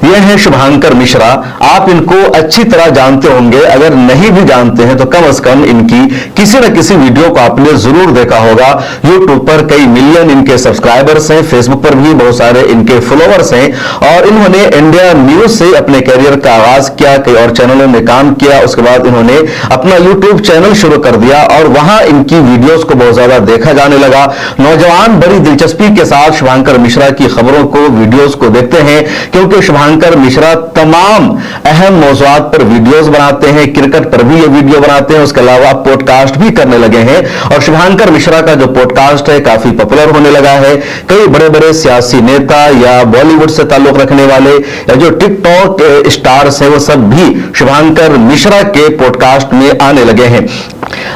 ये हैं शुभांकर मिश्रा। आप इनको अच्छी तरह जानते होंगे, अगर नहीं भी जानते हैं तो कम से कम इनकी किसी न किसी वीडियो को आपने जरूर देखा होगा। यूट्यूब पर कई मिलियन इनके सब्सक्राइबर्स हैं, फेसबुक पर भी बहुत सारे इनके फॉलोअर्स हैं और इन्होंने इंडिया न्यूज से अपने करियर का आगाज किया, कई और चैनलों में काम किया। उसके बाद इन्होंने अपना यूट्यूब चैनल शुरू कर दिया और वहां इनकी वीडियोस को बहुत ज्यादा देखा जाने लगा। नौजवान बड़ी दिलचस्पी के साथ शुभांकर मिश्रा की खबरों को, वीडियोस को देखते हैं, क्योंकि शुभांकर मिश्रा तमाम अहम मौज़ूआत पर वीडियोस बनाते हैं। क्रिकेट पर भी ये वीडियो बनाते हैं, उसके अलावा पॉडकास्ट भी करने लगे हैं और शुभांकर मिश्रा का जो पॉडकास्ट है काफी पॉपुलर होने लगा है। कई बड़े बड़े सियासी नेता या बॉलीवुड से ताल्लुक रखने वाले या जो टिकटॉक स्टार्स हैं वो सब भी शुभांकर मिश्रा के पॉडकास्ट में आने लगे हैं।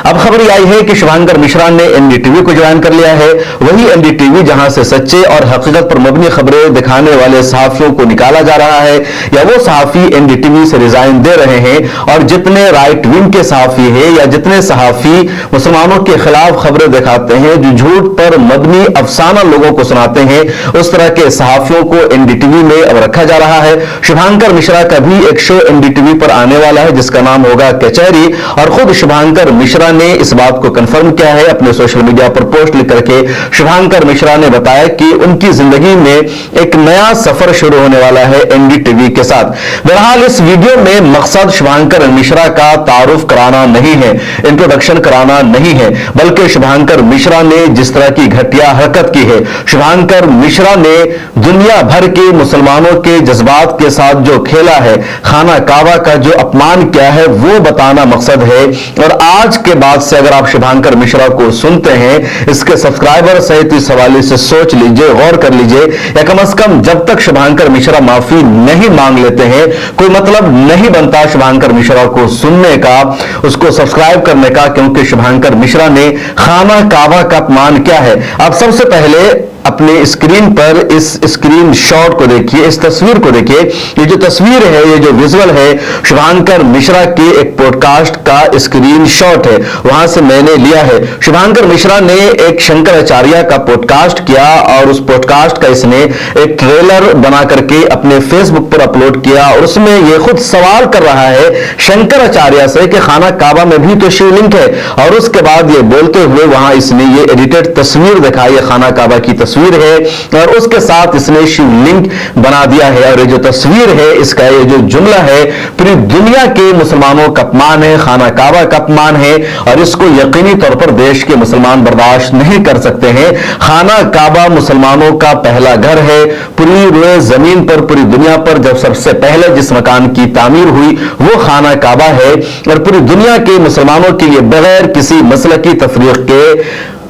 अब खबर यह आई है कि शुभांकर मिश्रा ने एनडीटीवी को ज्वाइन कर लिया है। वही एनडीटीवी जहां से सच्चे और हकीकत पर मबनी खबरें दिखाने वाले सहाफियों को निकाला जा रहा है, या वो सहाफी एनडीटीवी से रिजाइन दे रहे हैं और जितने राइट विंग के सहाफी हैं या जितने सहाफी मुसलमानों के खिलाफ खबरें दिखाते हैं, जो झूठ पर मबनी अफसाना लोगों को सुनाते हैं, उस तरह के सहाफियों को एनडीटीवी में अब रखा जा रहा है। शुभांकर मिश्रा का भी एक शो एनडीटीवी पर आने वाला है जिसका नाम होगा कचहरी, और खुद शुभांकर मिश्रा ने इस बात को कंफर्म किया है अपने सोशल मीडिया पर पोस्ट लिख करके। शुभांकर मिश्रा ने बताया कि उनकी जिंदगी में एक नया सफर शुरू होने वाला है एनडीटीवी के साथ। बहरहाल इस वीडियो में मकसद शुभांकर मिश्रा का तारुफ कराना नहीं है, इंट्रोडक्शन कराना नहीं है, बल्कि शुभांकर मिश्रा ने जिस तरह की घटिया हरकत की है, शुभांकर मिश्रा ने दुनिया भर के मुसलमानों के जज्बात के साथ जो खेला है, खाना काबा का जो अपमान किया है, वो बताना मकसद है। और आज के बाद से अगर आप शुभांकर मिश्रा को सुनते हैं, इसके सब्सक्राइबर सहित इस हवाले से सोच लीजिए, गौर कर लीजिए, या कम से कम जब तक शुभांकर मिश्रा माफी नहीं मांग लेते हैं कोई मतलब नहीं बनता शुभांकर मिश्रा को सुनने का, उसको सब्सक्राइब करने का, क्योंकि शुभांकर मिश्रा ने खाना काबा का अपमान किया है। आप सबसे पहले अपने स्क्रीन पर इस स्क्रीन शॉट को देखिए, इस तस्वीर को देखिए। ये जो तस्वीर है, ये जो विजुअल है, शुभांकर मिश्रा के एक पॉडकास्ट का स्क्रीन शॉट है, वहां से मैंने लिया है। शुभांकर मिश्रा ने एक शंकराचार्य का पॉडकास्ट किया और उस पॉडकास्ट का इसने एक ट्रेलर बना करके अपने फेसबुक पर अपलोड किया और उसमें ये खुद सवाल कर रहा है शंकराचार्य से कि खाना काबा में भी तो शिवलिंग है, और उसके बाद ये बोलते हुए वहां इसने ये एडिटेड तस्वीर दिखाई है, खाना काबा की तस्वीर है, और उसके साथ इसने शिवलिंग बना दिया है। और ये जो तस्वीर है, इसका ये जो जुमला है, पूरी दुनिया के मुसलमानों का अपमान है, खाना काबा का अपमान है, और इसको यकीनी तौर पर देश के मुसलमान बर्दाश्त नहीं कर सकते हैं। खाना काबा मुसलमानों का पहला घर है। पूरी रोए जमीन पर, पूरी दुनिया पर जब सबसे पहले जिस मकान की तामीर हुई वो खाना काबा है, और पूरी दुनिया के मुसलमानों के लिए बगैर किसी मसलकी तफरीक के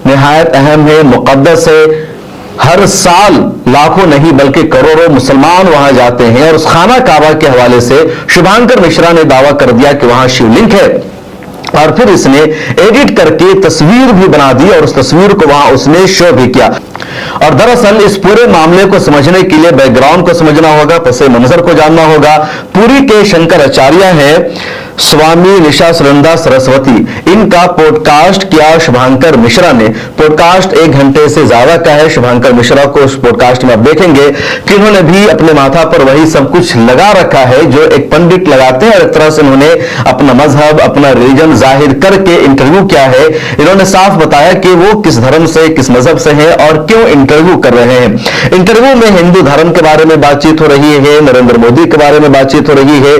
निहायत अहम है, मुकद्दस है। हर साल लाखों नहीं बल्कि करोड़ों मुसलमान वहां जाते हैं, और उस खाना काबा के हवाले से शुभांकर मिश्रा ने दावा कर दिया कि वहां शिवलिंग है, और फिर इसने एडिट करके तस्वीर भी बना दी और उस तस्वीर को वहां उसने शो भी किया। और दरअसल इस पूरे मामले को समझने के लिए बैकग्राउंड को समझना होगा, पसे मंजर को जानना होगा। पुरी के शंकराचार्य है स्वामी निशासनंदा सरस्वती, इनका पॉडकास्ट किया शुभांकर मिश्रा ने। पॉडकास्ट 1 घंटे से ज्यादा का है। शुभांकर मिश्रा को उस पॉडकास्ट में आप देखेंगे कि उन्होंने भी अपने माथा पर वही सब कुछ लगा रखा है जो एक पंडित लगाते हैं, और एक तरह से उन्होंने अपना मजहब, अपना रिलीजन जाहिर करके इंटरव्यू किया है। इन्होंने साफ बताया कि वो किस धर्म से, किस मजहब से है और क्यों इंटरव्यू कर रहे हैं। इंटरव्यू में हिंदू धर्म के बारे में बातचीत हो रही है, नरेंद्र मोदी के बारे में बातचीत हो रही है,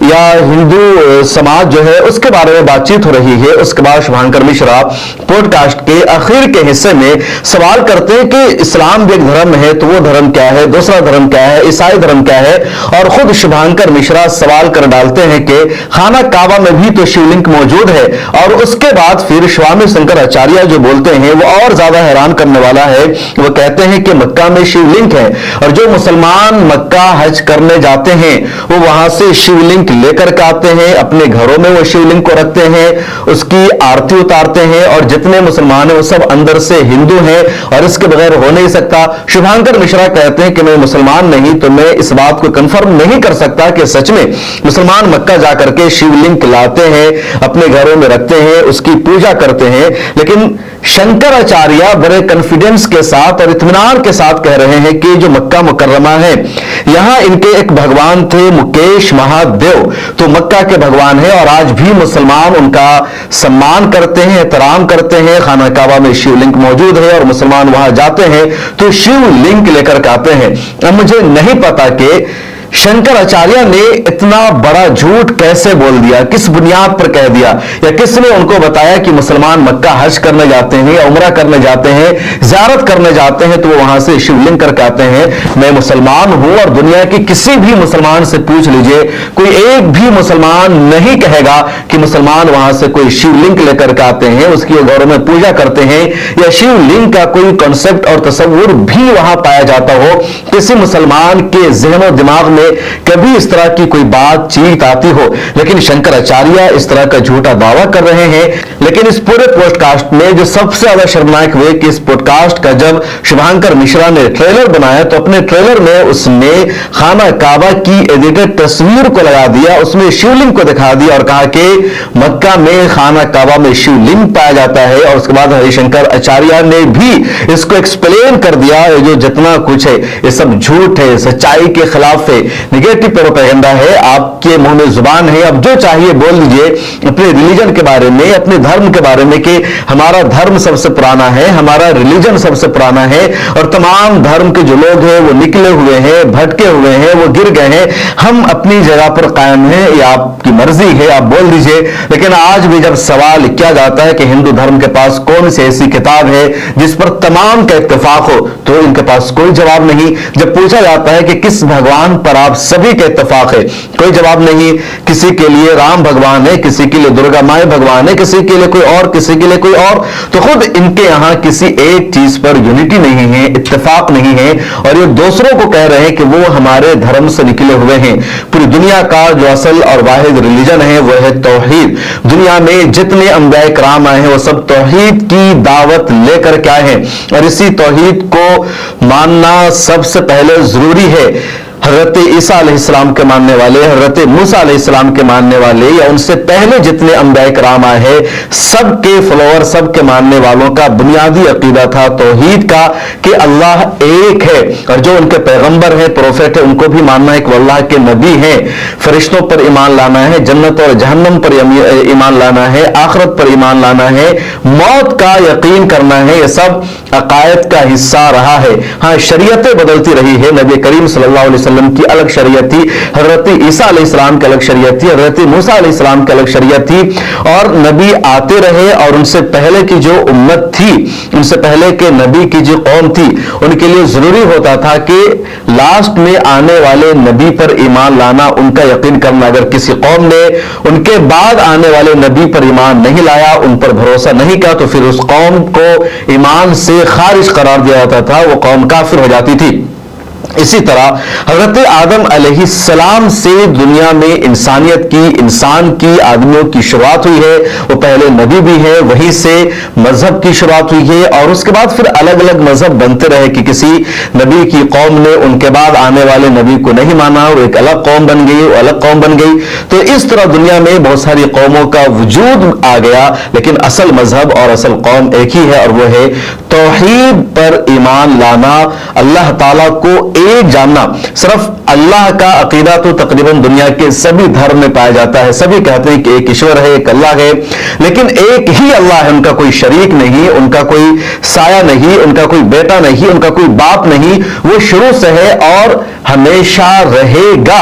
या हिंदू समाज जो है उसके बारे में बातचीत हो रही है। उसके बाद शुभांकर मिश्रा पॉडकास्ट के आखिर के हिस्से में सवाल करते हैं कि इस्लाम भी एक धर्म है, तो वो धर्म क्या है, दूसरा धर्म क्या है, ईसाई धर्म क्या है, और खुद शुभांकर मिश्रा सवाल कर डालते हैं कि खाना काबा में भी तो शिवलिंग मौजूद है। और उसके बाद फिर स्वामी शंकराचार्य जो बोलते हैं वो और ज्यादा हैरान करने वाला है। वो कहते हैं कि मक्का में शिवलिंग है, और जो मुसलमान मक्का हज करने जाते हैं वो वहां से शिवलिंग लेकर के आते हैं, अपने घरों में वो शिवलिंग को रखते हैं, उसकी आरती उतारते हैं, और जितने मुसलमान हैं वो सब अंदर से हिंदू हैं और इसके बगैर हो नहीं सकता। शुभांकर मिश्रा कहते हैं कि मैं मुसलमान नहीं, तो मैं इस बात को कंफर्म नहीं कर सकता कि सच में मुसलमान मक्का जाकर के शिवलिंग लाते हैं, अपने घरों में रखते हैं, उसकी पूजा करते हैं। लेकिन शंकराचार्य बड़े कॉन्फिडेंस के साथ और इत्मीनान के साथ कह रहे हैं कि जो मक्का मुकर्रमा है, यहां इनके एक भगवान थे मुकेश महादेव, तो मक्का के भगवान है और आज भी मुसलमान उनका सम्मान करते हैं, एहतराम करते हैं। खाना काबा में शिवलिंग मौजूद है और मुसलमान वहां जाते हैं तो शिवलिंग लेकर के आते हैं। अब मुझे नहीं पता कि शंकराचार्य ने इतना बड़ा झूठ कैसे बोल दिया, किस बुनियाद पर कह दिया, या किसने उनको बताया कि मुसलमान मक्का हज करने जाते हैं या उम्रा करने जाते हैं, ज़ियारत करने जाते हैं तो वो वहां से शिवलिंग करके आते हैं। मैं मुसलमान हूं और दुनिया के किसी भी मुसलमान से पूछ लीजिए, कोई एक भी मुसलमान नहीं कहेगा कि मुसलमान वहां से कोई शिवलिंग लेकर के आते हैं, उसकी गौरव में पूजा करते हैं, या शिवलिंग का कोई कॉन्सेप्ट और तस्वुर भी वहां पाया जाता हो। किसी मुसलमान के ज़हन और दिमाग में कभी इस तरह की कोई बातचीत आती हो, लेकिन शंकराचार्य इस तरह का झूठा दावा कर रहे हैं। लेकिन इस पूरे पॉडकास्ट में जो सबसे ज्यादा शर्मनाक हुए कि इस पॉडकास्ट का जब शुभांकर मिश्रा ने ट्रेलर बनाया तो अपने ट्रेलर में उसने खाना काबा की एडिटेड तस्वीर को लगा दिया, उसमें शिवलिंग को दिखा दिया और कहा कि मक्का में खाना काबा में शिवलिंग पाया जाता है। और उसके बाद हरिशंकर आचार्य ने भी इसको एक्सप्लेन कर दिया, जो जितना कुछ है ये सब झूठ है, सच्चाई के खिलाफ है, निगेटिव प्रोपेगेंडा है, आपके मुंह में जुबान है, अब जो चाहिए बोल दीजिए अपने रिलीजन के बारे में, अपने धर्म के बारे में कि हमारा धर्म सबसे पुराना है, हमारा रिलीजन सबसे पुराना है और तमाम धर्म के जो लोग हैं वो निकले हुए हैं, भटके हुए हैं, वो गिर गए हैं, हम अपनी जगह पर कायम हैं, ये आपकी मर्जी है, आप बोल दीजिए। लेकिन आज भी जब सवाल किया जाता है कि हिंदू धर्म के पास कौन सी ऐसी किताब है जिस पर तमाम का इत्तेफाक हो, तो इनके पास कोई जवाब नहीं। जब पूछा जाता है कि किस भगवान पर आप सभी के इत्तेफाक है, कोई जवाब नहीं। किसी के लिए राम भगवान है, किसी के लिए दुर्गा माई भगवान है, किसी के लिए कोई और, किसी के लिए कोई और। तो खुद इनके यहां किसी एक चीज पर यूनिटी नहीं है, इत्तेफाक नहीं है और ये दूसरों को कह रहे हैं कि वो हमारे धर्म से निकले हुए हैं। पूरी दुनिया का जो असल और वाहिद रिलीजन है वो है तौहीद। दुनिया में जितने अंबिया किराम आए हैं वो सब तौहीद की दावत लेकर के आए हैं और इसी तौहीद को मानना सबसे पहले जरूरी है। हजरत ईसा अलैहिस्सलाम के मानने वाले, हजरत मूसा अलैहिस्सलाम के मानने वाले या उनसे पहले जितने अंबिया किराम आए हैं सबके फॉलोअर, सबके मानने वालों का बुनियादी अकीदा था तौहीद का कि अल्लाह एक है और जो उनके पैगंबर है, प्रोफेट है, उनको भी मानना है कि वो अल्लाह के नबी हैं। फरिश्तों पर ईमान लाना है, जन्नत और जहन्नम पर ईमान लाना है, आखिरत पर ईमान लाना है, मौत का यकीन करना है। ये सब अकायद का हिस्सा रहा है। हाँ, शरीयतें बदलती रही है। नबी करीम सल्लल्लाहु अलैहि वसल्लम की अलग शरीयत थी, हजरत ईसा अलैहिस्सलाम की अलग शरीयत थी, हजरत मूसा अलैहिस्सलाम की अलग शरीयत थी और नबी आते रहे और उनसे पहले की जो उम्मत थी, उनसे पहले के नबी की जो कौम थी, उनके लिए जरूरी होता था कि लास्ट में आने वाले नबी पर ईमान लाना, उनका यकीन करना। अगर किसी कौम ने उनके बाद आने वाले नबी पर ईमान नहीं लाया, उन पर भरोसा नहीं किया, तो फिर उस कौम को ईमान से खारिज करार दिया जाता था, वो कौम काफिर हो जाती थी। इसी तरह हजरत आदम अलैहिस्सलाम से दुनिया में इंसानियत की, इंसान की, आदमियों की शुरुआत हुई है। वो पहले नबी भी है, वहीं से मजहब की शुरुआत हुई है और उसके बाद फिर अलग अलग मजहब बनते रहे कि किसी नबी की कौम ने उनके बाद आने वाले नबी को नहीं माना, वो एक अलग कौम बन गई, वो अलग कौम बन गई। तो इस तरह दुनिया में बहुत सारी कौमों का वजूद आ गया, लेकिन असल मजहब और असल कौम एक ही है और वो है तौहीद पर ईमान लाना, अल्लाह ताला को एक जानना। सिर्फ अल्लाह का अकीदा तो तकरीबन दुनिया के सभी धर्म में पाया जाता है। सभी कहते हैं कि एक ईश्वर है, एक अल्लाह है, लेकिन एक ही अल्लाह है, उनका कोई शरीक नहीं, उनका कोई साया नहीं, उनका कोई बेटा नहीं, उनका कोई बाप नहीं, वो शुरू से है और हमेशा रहेगा।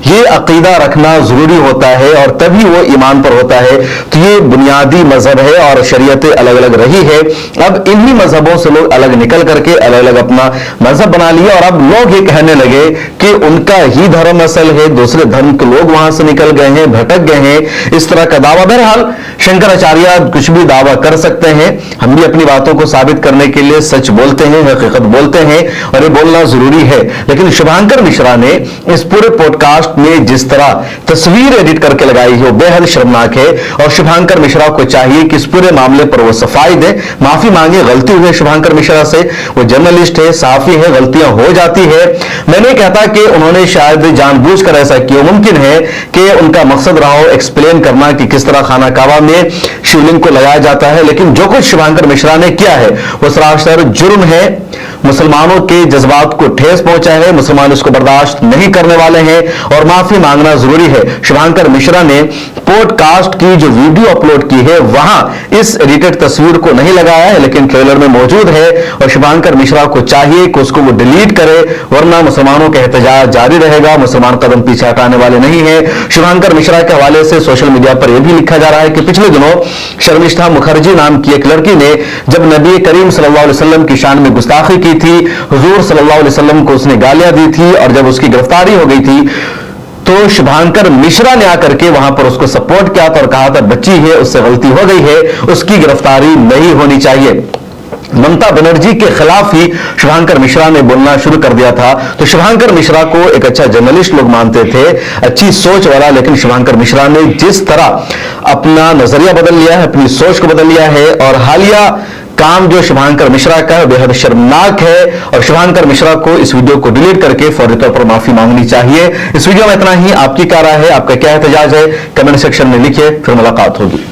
ये अकीदा रखना जरूरी होता है और तभी वो ईमान पर होता है। तो ये बुनियादी मजहब है और शरीयतें अलग अलग रही है। अब इन्हीं मजहबों से लोग अलग निकल करके अलग अलग अपना मजहब बना लिया और अब लोग ये कहने लगे कि उनका ही धर्म असल है, दूसरे धर्म के लोग वहां से निकल गए हैं, भटक गए हैं, इस तरह का दावा। बहरहाल शंकराचार्य कुछ भी दावा कर सकते हैं, हम भी अपनी बातों को साबित करने के लिए सच बोलते हैं, हकीकत बोलते हैं और ये बोलना जरूरी है। लेकिन शुभांकर मिश्रा ने इस पूरे पॉडकास्ट पॉडकास्ट में जिस तरह तस्वीर एडिट करके लगाई है वो बेहद शर्मनाक है और शुभांकर मिश्रा को चाहिए कि इस पूरे मामले पर वो सफाई दे, माफी मांगे। गलती हुई शुभांकर मिश्रा से, वो जर्नलिस्ट है, सहाफी है, गलतियां हो जाती है। मैं नहीं कहता कि उन्होंने शायद जानबूझकर ऐसा किया, मुमकिन है कि उनका मकसद रहा हो एक्सप्लेन करना कि किस तरह खाना काबा में शिवलिंग को लगाया जाता है, लेकिन जो कुछ शुभांकर मिश्रा ने किया है वो सरासर जुर्म है, मुसलमानों के जज्बात को ठेस पहुंचा है, मुसलमान इसको बर्दाश्त नहीं करने वाले हैं और माफी मांगना जरूरी है। शुभांकर मिश्रा ने पॉडकास्ट की जो वीडियो अपलोड की है वहां इस एडिटेड तस्वीर को नहीं लगाया है, लेकिन ट्रेलर में मौजूद है और शुभांकर मिश्रा को चाहिए कि उसको वो डिलीट करे, वरना मुसलमानों का एहतजाज जारी रहेगा, मुसलमान कदम पीछे हटाने वाले नहीं है। शुभांकर मिश्रा के हवाले से सोशल मीडिया पर यह भी लिखा जा रहा है कि पिछले दिनों शर्मिष्ठा मुखर्जी नाम की एक लड़की ने जब नबी करीम सल्लल्लाहु अलैहि वसल्लम की शान में गुस्ताखी की थी, हुजूर सल्लल्लाहु अलैहि वसल्लम को उसने गालियां दी थी और जब उसकी गिरफ्तारी हो गई थी तो शुभांकर मिश्रा ने आकर के वहां पर उसको सपोर्ट किया था और कहा था बच्ची है, उससे गलती हो गई है, उसकी गिरफ्तारी नहीं होनी चाहिए। ममता बनर्जी के खिलाफ ही शुभांकर मिश्रा ने बोलना शुरू कर दिया था। तो शुभांकर मिश्रा को एक अच्छा जर्नलिस्ट लोग मानते थे, अच्छी सोच वाला, लेकिन शुभांकर मिश्रा ने जिस तरह अपना नजरिया बदल लिया है, अपनी सोच को बदल लिया है और हालिया काम जो शुभांकर मिश्रा का है बेहद शर्मनाक है और शुभांकर मिश्रा को इस वीडियो को डिलीट करके फौरी तौर पर माफी मांगनी चाहिए। इस वीडियो में इतना ही। आपकी क्या राय है, आपका क्या एहतजाज है, कमेंट सेक्शन में लिखिए, फिर मुलाकात होगी।